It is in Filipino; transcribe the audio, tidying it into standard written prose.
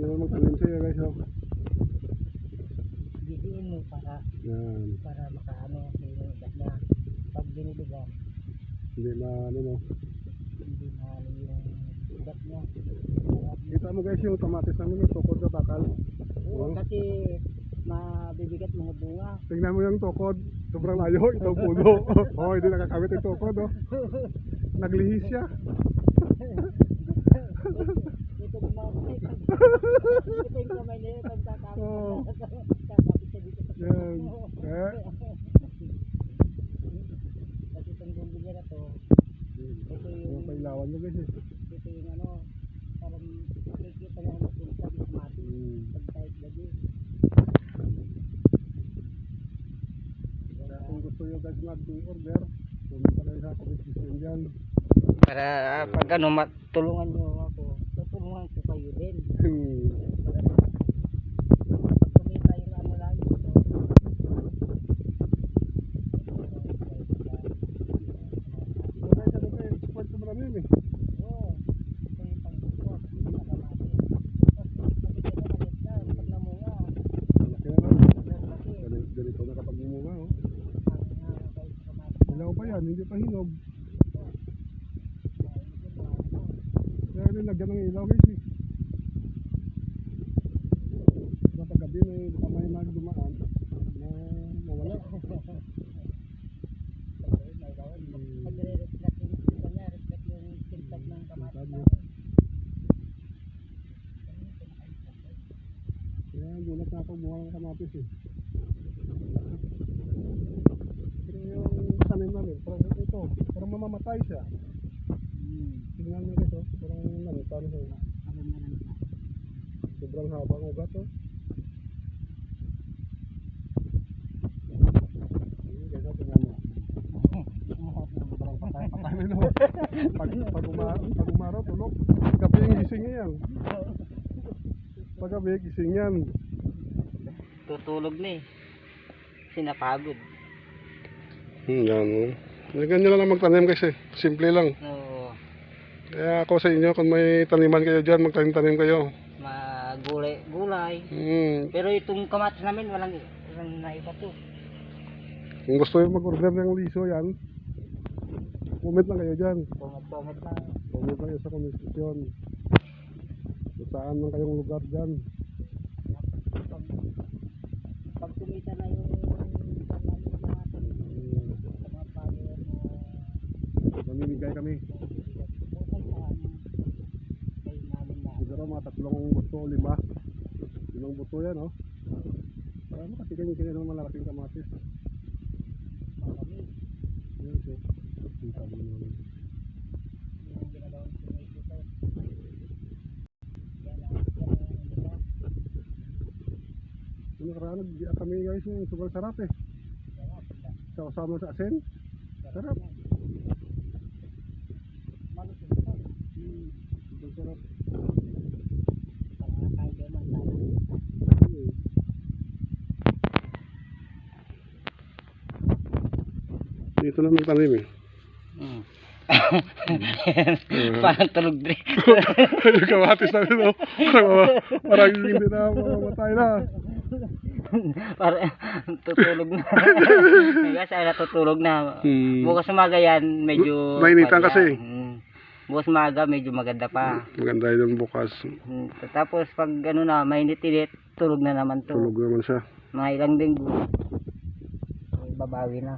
Hindi naman magtanim sa'yo guys. Oh. Didiin mo para makaano yung ugat na pag dinidigan. Hindi maano no. Hindi maano yung ugat niya. Kita mo guys yung kamatis namin may tukod na bakal. Oo, kasi mabibigat mga bunga. Tingnan mo yung tukod. Sobrang layo. Ito puno. Oh, hindi nakakamit yung tukod. Oh. Naglihis siya. Ito yung mga ito yung kamay na yun. Oh. Kakapit siya dito sa Yan. kasi itong gumbi niya na to. Ito Yung yung pailawan mo guys eh. ito yung ano parang nakikita na ano sa mati pag tight lagi. Kaya kung gusto nyo guys mag-order, pumunta kayo sa comment section dyan. Para pag ano matulungan nyo ako, tutulungan ko kayo din. Pag kumita yung ano lang dito. So guys, ano kayo? Export sa marami eh. Oo. Ito yung pag-support. Nakamati. Tapos mabigyan na malit na. Pag namunga. Malaki na lang. Laki. Ganito na kapag bumunga oh. Ang kayo sa kamati. Ilaw pa yan, hindi pa hinog. Kaya nilagyan ng ilaw guys eh. Diba pag gabi baka may magdumaan na mawala. Pag-re-reflect yung kanya, reflect yung tintag ng kamati. Kaya gulat na ako buha ng kamatis eh. Pero yung tanim namin, parang ito, parang mamamatay siya. Tingnan mo guys oh, parang namutan siya. Sobrang haba ng ugat oh. Guys oh, tingnan mo. Parang patay na no. Pag umaraw, tulog. Gabi yung gising niya yan. Pag gabi, gising yan. Tutulog na eh. Sinapagod. Yan oh. Ganyan lang magtanim guys eh. Simple lang. Oo. Kaya ako sa inyo, kung may taniman kayo dyan, magtanim-tanim kayo. Gulay. Pero itong kamatis namin, walang naiba to. Kung gusto nyo mag-order ng liso yan, comment lang kayo dyan. Pungit lang. Comment lang kayo sa comment section. Kung saan man kayong lugar dyan. Pag kumita na yung mga follower na Mamimigay kami. Siguro mga 3 buto, 5. 5 buto yan oh. Kaya makasikin ng malalaking kamatis. Yan siya. Kita mo naman. Yung nakaraan kami guys yung sobrang sarap eh. Sa kasama sa asin. Sarap. Sobrang sarap. Dito lang magtanim eh. Parang tulog din. Yung kamatis namin oh. Parang hindi na mamamatay na. Parang tutulog na. Kasi natutulog na. Bukas umaga yan, medyo Mainitan kasi. Bukas umaga, medyo maganda pa. Maganda yun bukas. Tapos pag ano na, mainit-init, tulog na naman to. Tulog naman siya. Mga ilang linggo, babawi na.